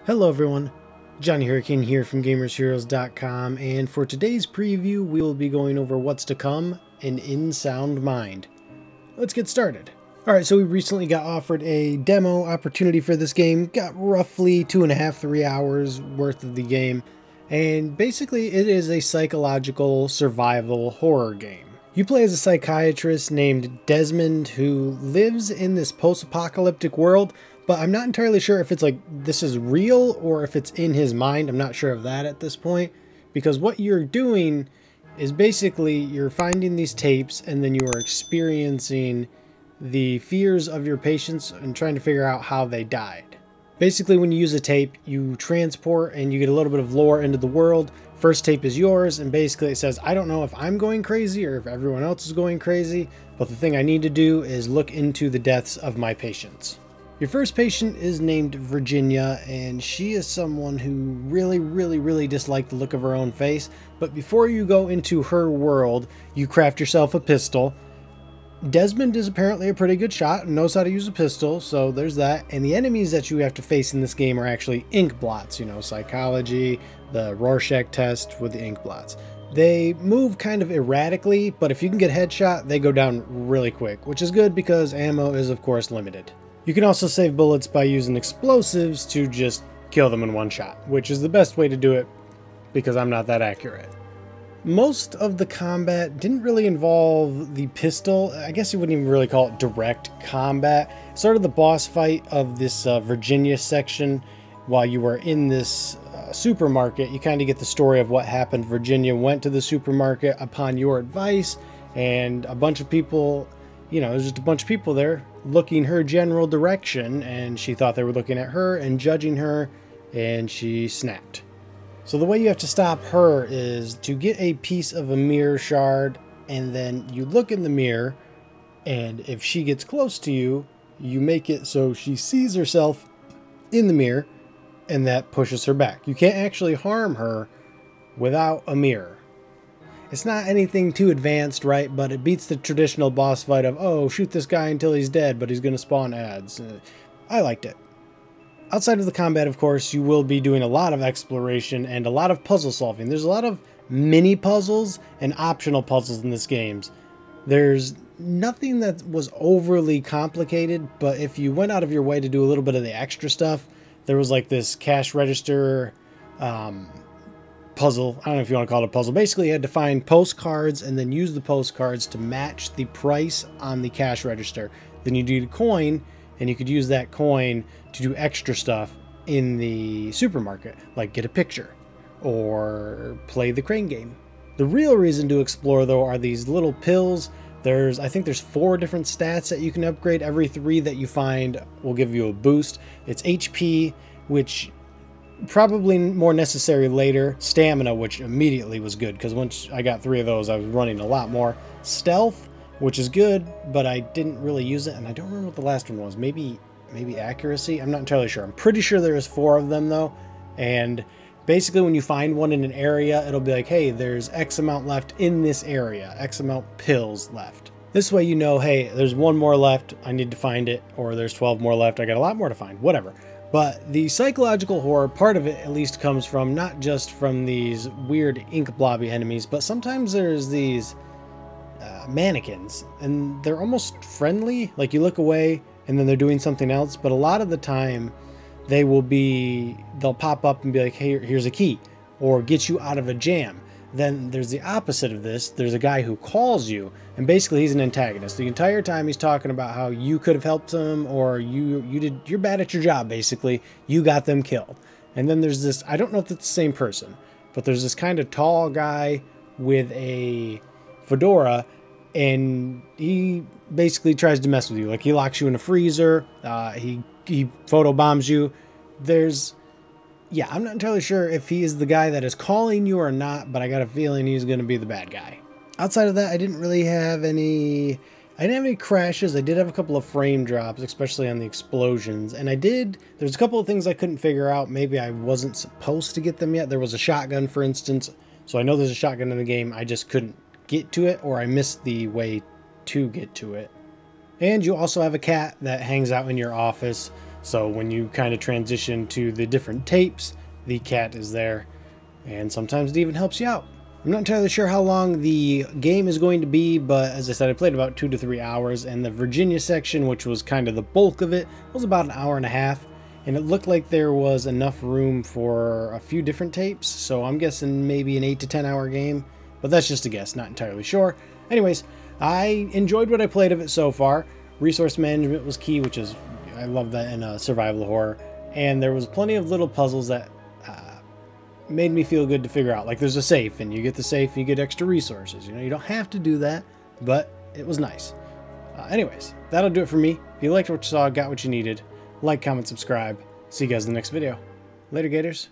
Hello everyone, Johnny Hurricane here from GamersHeroes.com, and for today's preview we will be going over what's to come in Sound Mind. Let's get started. Alright, so we recently got offered a demo opportunity for this game, got roughly 2.5–3 hours worth of the game, and basically it is a psychological survival horror game. You play as a psychiatrist named Desmond who lives in this post-apocalyptic world, but I'm not entirely sure if it's like this is real or if it's in his mind. I'm not sure of that at this point, because what you're doing is basically you're finding these tapes and then you are experiencing the fears of your patients and trying to figure out how they died. Basically, when you use a tape, you transport and you get a little bit of lore into the world. First tape is yours, and basically it says, I don't know if I'm going crazy or if everyone else is going crazy, but the thing I need to do is look into the deaths of my patients. Your first patient is named Virginia, and she is someone who really disliked the look of her own face. But before you go into her world, you craft yourself a pistol. Desmond is apparently a pretty good shot and knows how to use a pistol, so there's that. And the enemies that you have to face in this game are actually ink blots, you know, psychology, the Rorschach test with the ink blots. They move kind of erratically, but if you can get headshot, they go down really quick, which is good because ammo is of course limited. You can also save bullets by using explosives to just kill them in one shot, which is the best way to do it because I'm not that accurate. Most of the combat didn't really involve the pistol. I guess you wouldn't even really call it direct combat. Sort of the boss fight of this Virginia section while you were in this supermarket. You kind of get the story of what happened. Virginia went to the supermarket upon your advice, and a bunch of people, you know, there's just a bunch of people there looking her general direction, and she thought they were looking at her and judging her, and she snapped. So the way you have to stop her is to get a piece of a mirror shard, and then you look in the mirror, and if she gets close to you, you make it so she sees herself in the mirror, and that pushes her back. You can't actually harm her without a mirror. It's not anything too advanced, right? But it beats the traditional boss fight of, oh, shoot this guy until he's dead, but he's going to spawn ads. I liked it. Outside of the combat, of course, you will be doing a lot of exploration and a lot of puzzle solving. There's a lot of mini puzzles and optional puzzles in this game. There's nothing that was overly complicated, but if you went out of your way to do a little bit of the extra stuff, there was like this cash register puzzle. I don't know if you want to call it a puzzle. Basically, you had to find postcards and then use the postcards to match the price on the cash register. Then you need a coin, and you could use that coin to do extra stuff in the supermarket, like get a picture or play the crane game. The real reason to explore, though, are these little pills. I think there's 4 different stats that you can upgrade. Every 3 that you find will give you a boost. It's HP, which probably more necessary later. Stamina, which immediately was good, because once I got 3 of those, I was running a lot more. Stealth, which is good, but I didn't really use it, and I don't remember what the last one was. Maybe accuracy? I'm not entirely sure. I'm pretty sure there's 4 of them, though, and basically when you find one in an area, it'll be like, hey, there's X amount left in this area, X amount pills left. This way you know, hey, there's 1 more left, I need to find it, or there's 12 more left, I got a lot more to find, whatever. But the psychological horror part of it at least comes from not just from these weird ink blobby enemies, but sometimes there's these mannequins, and they're almost friendly. Like you look away and then they're doing something else, but a lot of the time they'll pop up and be like, hey, here's a key, or get you out of a jam. Then there's the opposite of this. There's a guy who calls you, and basically he's an antagonist. The entire time he's talking about how you could have helped him, or you're bad at your job, basically. You got them killed. And then there's this, I don't know if it's the same person, but there's this kind of tall guy with a fedora, and he basically tries to mess with you. Like he locks you in a freezer, he photobombs you. Yeah, I'm not entirely sure if he is the guy that is calling you or not, but I got a feeling he's going to be the bad guy. Outside of that, I didn't have any crashes. I did have a couple of frame drops, especially on the explosions. And there's a couple of things I couldn't figure out. Maybe I wasn't supposed to get them yet. There was a shotgun, for instance. So I know there's a shotgun in the game. I just couldn't get to it, or I missed the way to get to it. And you also have a cat that hangs out in your office. So when you kind of transition to the different tapes, the cat is there, and sometimes it even helps you out. I'm not entirely sure how long the game is going to be, but as I said, I played about 2 to 3 hours, and the Virginia section, which was kind of the bulk of it, was about an hour and a half, and it looked like there was enough room for a few different tapes, so I'm guessing maybe an 8 to 10 hour game, but that's just a guess, not entirely sure. Anyways, I enjoyed what I played of it so far. Resource management was key, which is, I love that in a survival horror, and there was plenty of little puzzles that made me feel good to figure out. Like there's a safe, and you get the safe, you get extra resources. You know, you don't have to do that, but it was nice. Anyways, that'll do it for me. If you liked what you saw, got what you needed, like, comment, subscribe. See you guys in the next video. Later, Gators.